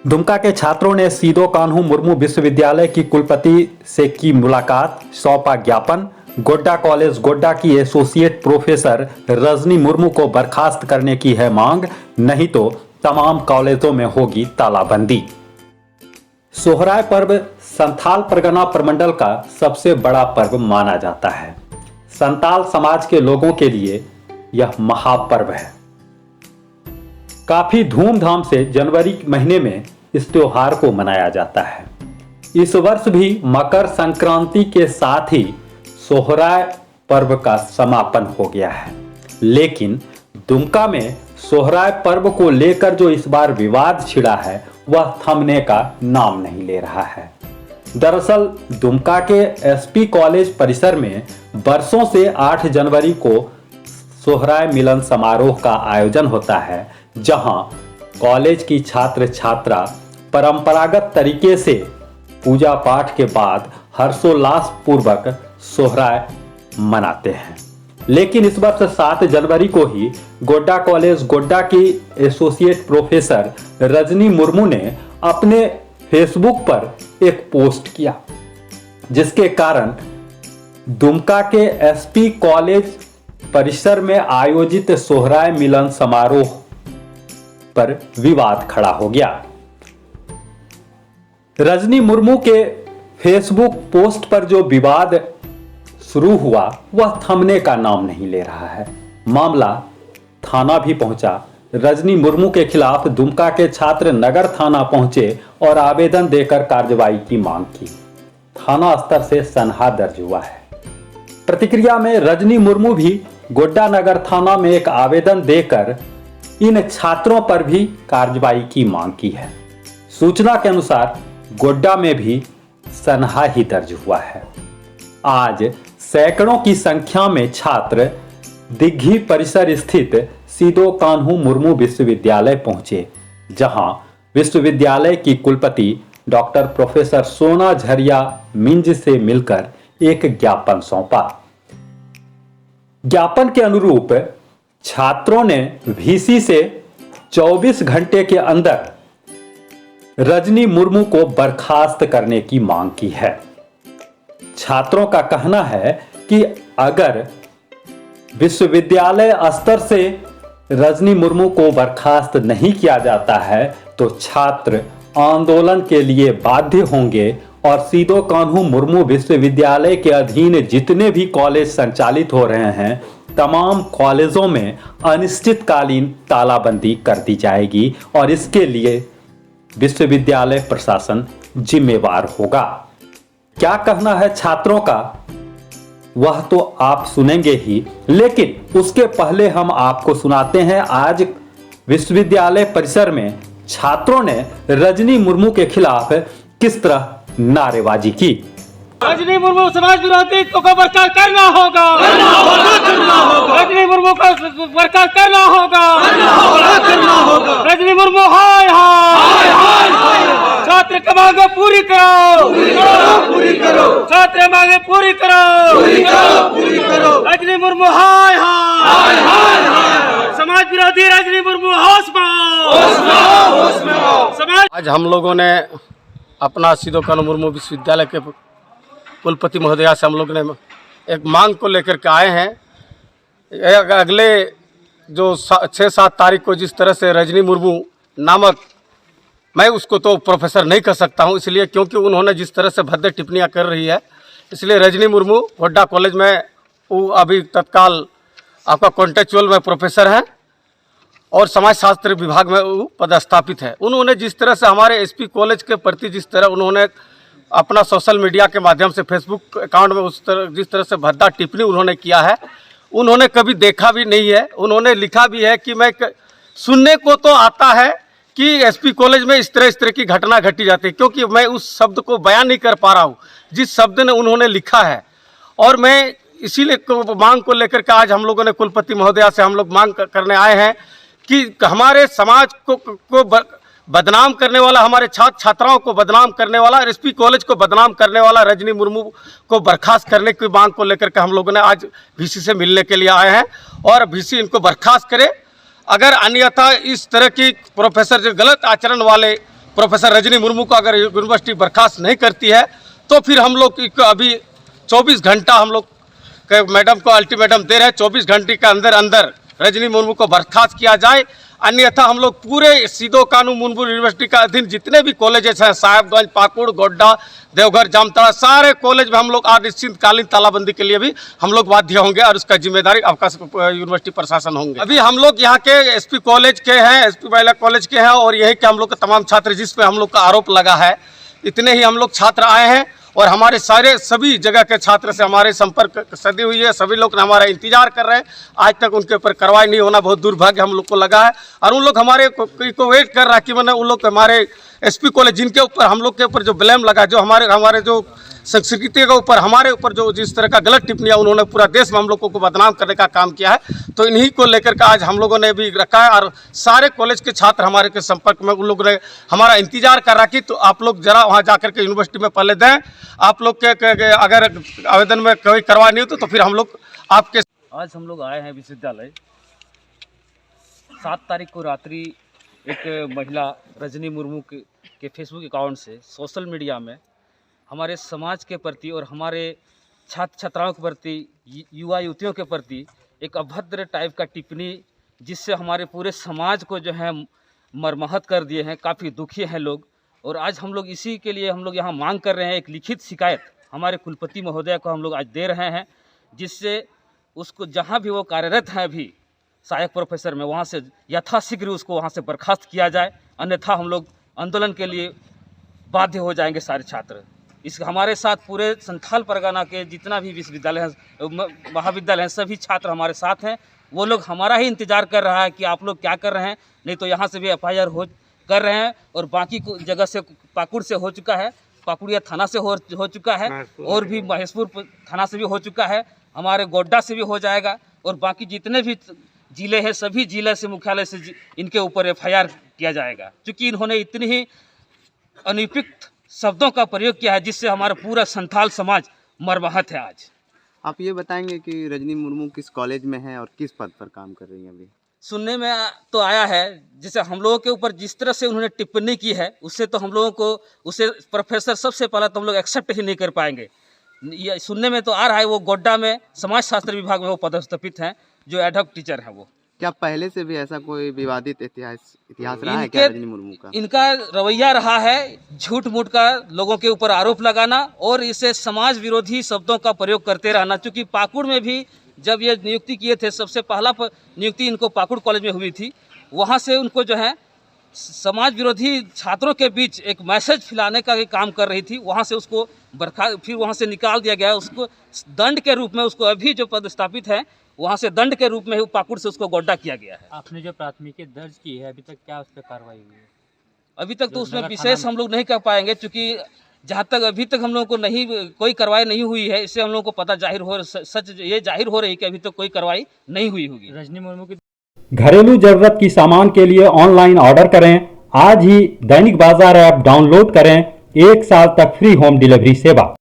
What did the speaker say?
दुमका के छात्रों ने सीदो कान्हू मुर्मू विश्वविद्यालय की कुलपति से की मुलाकात, सौंपा ज्ञापन। गोड्डा कॉलेज गोड्डा की एसोसिएट प्रोफेसर रजनी मुर्मू को बर्खास्त करने की है मांग, नहीं तो तमाम कॉलेजों में होगी तालाबंदी। सोहराय पर्व संथाल परगना प्रमंडल का सबसे बड़ा पर्व माना जाता है। संताल समाज के लोगों के लिए यह महापर्व है। काफी धूमधाम से जनवरी महीने में इस त्योहार को मनाया जाता है। इस वर्ष भी मकर संक्रांति के साथ ही सोहराय पर्व का समापन हो गया है, लेकिन दुमका में सोहराय पर्व को लेकर जो इस बार विवाद छिड़ा है वह थमने का नाम नहीं ले रहा है। दरअसल दुमका के एसपी कॉलेज परिसर में बरसों से 8 जनवरी को सोहराय मिलन समारोह का आयोजन होता है, जहां कॉलेज की छात्र छात्रा परंपरागत तरीके से पूजा पाठ के बाद हर्षोल्लास पूर्वक सोहराय मनाते हैं। लेकिन इस वर्ष 7 जनवरी को ही गोड्डा कॉलेज गोड्डा की एसोसिएट प्रोफेसर रजनी मुर्मू ने अपने फेसबुक पर एक पोस्ट किया, जिसके कारण दुमका के एसपी कॉलेज परिसर में आयोजित सोहराय मिलन समारोह पर विवाद खड़ा हो गया। रजनी मुर्मू के फेसबुक पोस्ट पर जो विवाद शुरू हुआ वह थमने का नाम नहीं ले रहा है। मामला थाना भी पहुंचा। रजनी मुर्मू के खिलाफ दुमका के छात्र नगर थाना पहुंचे और आवेदन देकर कार्रवाई की मांग की। थाना स्तर से सनहा दर्ज हुआ है। प्रतिक्रिया में रजनी मुर्मू भी गोड्डा नगर थाना में एक आवेदन देकर इन छात्रों पर भी कार्रवाई की मांग की है। सूचना के अनुसार गोड्डा में भी सनहा ही दर्ज हुआ है। आज सैकड़ों की संख्या में छात्र दिग्घी परिसर स्थित सीदो कान्हू मुर्मू विश्वविद्यालय पहुंचे, जहां विश्वविद्यालय की कुलपति डॉक्टर प्रोफेसर सोना झरिया मिंज से मिलकर एक ज्ञापन सौंपा। ज्ञापन के अनुरूप छात्रों ने वीसी से 24 घंटे के अंदर रजनी मुर्मू को बर्खास्त करने की मांग की है। छात्रों का कहना है कि अगर विश्वविद्यालय स्तर से रजनी मुर्मू को बर्खास्त नहीं किया जाता है तो छात्र आंदोलन के लिए बाध्य होंगे और सीदो कान्हू मुर्मू विश्वविद्यालय के अधीन जितने भी कॉलेज संचालित हो रहे हैं तमाम कॉलेजों में अनिश्चितकालीन तालाबंदी कर दी जाएगी और इसके लिए विश्वविद्यालय प्रशासन जिम्मेवार होगा। क्या कहना है छात्रों का वह तो आप सुनेंगे ही, लेकिन उसके पहले हम आपको सुनाते हैं आज विश्वविद्यालय परिसर में छात्रों ने रजनी मुर्मू के खिलाफ किस तरह नारेबाजी की। रजनी मुर्मू समाज विरोधी को बर्खास्त करना होगा, रजनी मुर्मू को बर्खास्त करना होगा, रजनी मुर्मू हाय हाय, छात्र की मांगे पूरी करो, छात्र मांगे पूरी करो, रजनी मुर्मू हाय हाय, समाज विरोधी रजनी मुर्मू होश में समाज। आज हम लोगों ने अपना सीदो कान्हू मुर्मू विश्वविद्यालय के कुलपति महोदया से हम लोग ने एक मांग को लेकर के आए हैं। अगले जो 6-7 तारीख को जिस तरह से रजनी मुर्मू नामक, मैं उसको तो प्रोफेसर नहीं कर सकता हूं इसलिए क्योंकि उन्होंने जिस तरह से भद्दे टिप्पणियां कर रही है, इसलिए रजनी मुर्मू गोड्डा कॉलेज में वो अभी तत्काल आपका कॉन्टेक्चुअल में प्रोफेसर हैं और समाज शास्त्र विभाग में वो पदस्थापित है। उन्होंने जिस तरह से हमारे एसपी कॉलेज के प्रति जिस तरह उन्होंने अपना सोशल मीडिया के माध्यम से फेसबुक अकाउंट में जिस तरह से भद्दा टिप्पणी उन्होंने किया है, उन्होंने कभी देखा भी नहीं है। उन्होंने लिखा भी है कि मैं सुनने को तो आता है कि एसपी कॉलेज में इस तरह की घटना घटी जाती है, क्योंकि मैं उस शब्द को बयान नहीं कर पा रहा हूँ जिस शब्द ने उन्होंने लिखा है। और मैं इसीलिए मांग को लेकर के आज हम लोगों ने कुलपति महोदया से हम लोग मांग करने आए हैं कि हमारे समाज को बदनाम करने वाला, हमारे छात्र छात्राओं को बदनाम करने वाला, एसपी कॉलेज को बदनाम करने वाला रजनी मुर्मू को बर्खास्त करने की मांग को लेकर के हम लोगों ने आज वीसी से मिलने के लिए आए हैं और वीसी इनको बर्खास्त करे। अगर अन्यथा इस तरह की प्रोफेसर जो गलत आचरण वाले प्रोफेसर रजनी मुर्मू को अगर यूनिवर्सिटी बर्खास्त नहीं करती है तो फिर हम लोग अभी 24 घंटा हम लोग मैडम को अल्टीमेटम दे रहे हैं, 24 घंटे के अंदर अंदर रजनी मुर्मू को बर्खास्त किया जाए, अन्यथा हम लोग पूरे सिदो कानू मुर्मू यूनिवर्सिटी का अधीन जितने भी कॉलेजेस हैं, साहेबगंज, पाकुड़, गोड्डा, देवघर, जामताड़ा, सारे कॉलेज में हम लोग अनिश्चितकालीन तालाबंदी के लिए भी हम लोग बाध्य होंगे और उसका जिम्मेदारी अवकाश यूनिवर्सिटी प्रशासन होंगे। अभी हम लोग यहाँ के एसपी कॉलेज के हैं, एसपी महिला कॉलेज के हैं और यही के हम लोग के तमाम छात्र जिस पे हम लोग का आरोप लगा है, इतने ही हम लोग छात्र आए हैं और हमारे सारे सभी जगह के छात्र से हमारे संपर्क सदी हुई है, सभी लोग हमारा इंतजार कर रहे हैं। आज तक उनके ऊपर कार्रवाई नहीं होना बहुत दुर्भाग्य हम लोग को लगा है और उन लोग हमारे को वेट कर रहा है कि मैंने उन लोग हमारे एसपी कॉलेज जिनके ऊपर हम लोग के ऊपर जो ब्लेम लगा, जो हमारे जो संस्कृति के ऊपर हमारे ऊपर जो जिस तरह का गलत टिप्पणियाँ उन्होंने पूरा देश में हम लोगों को बदनाम करने का काम किया है, तो इन्हीं को लेकर के आज हम लोगों ने भी रखा है और सारे कॉलेज के छात्र हमारे के संपर्क में उन लोगों ने हमारा इंतजार कर रहा कि तो आप लोग जरा वहाँ जाकर के यूनिवर्सिटी में पहले दें, आप लोग के अगर आवेदन में कोई करवा नहीं होती तो फिर हम लोग आपके। आज हम लोग आए हैं विश्वविद्यालय 7 तारीख को रात्रि एक महिला रजनी मुर्मू के फेसबुक अकाउंट से सोशल मीडिया में हमारे समाज के प्रति और हमारे छात्र छात्राओं के प्रति, युवा युवतियों के प्रति एक अभद्र टाइप का टिप्पणी, जिससे हमारे पूरे समाज को जो है मर्माहत कर दिए हैं, काफ़ी दुखी हैं लोग। और आज हम लोग इसी के लिए हम लोग यहाँ मांग कर रहे हैं, एक लिखित शिकायत हमारे कुलपति महोदय को हम लोग आज दे रहे हैं, जिससे उसको जहाँ भी वो कार्यरत हैं अभी सहायक प्रोफेसर में, वहाँ से यथाशीघ्र उसको वहाँ से बर्खास्त किया जाए, अन्यथा हम लोग आंदोलन के लिए बाध्य हो जाएंगे सारे छात्र। इस हमारे साथ पूरे संथाल परगना के जितना भी विश्वविद्यालय हैं, महाविद्यालय हैं, सभी छात्र हमारे साथ हैं। वो लोग हमारा ही इंतज़ार कर रहा है कि आप लोग क्या कर रहे हैं, नहीं तो यहाँ से भी FIR कर रहे हैं और बाकी जगह से पाकुड़ से हो चुका है, पाकुड़िया थाना से हो चुका है और भी महेशपुर थाना से भी हो चुका है, हमारे गोड्डा से भी हो जाएगा और बाकी जितने भी ज़िले हैं सभी ज़िले से मुख्यालय से इनके ऊपर FIR किया जाएगा, क्योंकि इन्होंने इतनी ही अनुपयुक्त शब्दों का प्रयोग किया है जिससे हमारा पूरा संथाल समाज मर्माहत है। आज आप ये बताएंगे कि रजनी मुर्मू किस कॉलेज में हैं और किस पद पर काम कर रही हैं अभी? सुनने में तो आया है, जैसे हम लोगों के ऊपर जिस तरह से उन्होंने टिप्पणी की है उससे तो हम लोगों को उसे प्रोफेसर सबसे पहला तो हम लोग एक्सेप्ट ही नहीं कर पाएंगे। ये सुनने में तो आ रहा है वो गोड्डा में समाजशास्त्र विभाग में वो पदस्थापित हैं, जो एडहॉक टीचर हैं। वो क्या पहले से भी ऐसा कोई विवादित इतिहास रहा है क्या रजनी मुर्मू का? इनका रवैया रहा है झूठ मूठ का लोगों के ऊपर आरोप लगाना और इसे समाज विरोधी शब्दों का प्रयोग करते रहना। क्योंकि पाकुड़ में भी जब ये नियुक्ति किए थे, सबसे पहला नियुक्ति इनको पाकुड़ कॉलेज में हुई थी, वहाँ से उनको जो है समाज विरोधी छात्रों के बीच एक मैसेज फैलाने का काम कर रही थी, वहाँ से उसको फिर वहाँ से निकाल दिया गया, उसको दंड के रूप में उसको अभी जो पदस्थापित है वहाँ से दंड के रूप में पाकुड़ से उसको गोड्डा किया गया है। आपने जो प्राथमिकी दर्ज की है अभी तक क्या उस पर कार्रवाई हुई है? अभी तक तो उसमें विशेष हम लोग नहीं कर पाएंगे, क्योंकि जहाँ तक अभी तक हम लोगों को नहीं कोई कार्रवाई नहीं हुई है, इससे हम लोगों को पता सच ये जाहिर हो रही है कि अभी तक कोई कार्रवाई नहीं हुई होगी। रजनी मुर्मू की घरेलू जरूरत की सामान के लिए ऑनलाइन ऑर्डर करें, आज ही दैनिक बाजार ऐप डाउनलोड करें, 1 साल तक फ्री होम डिलीवरी सेवा।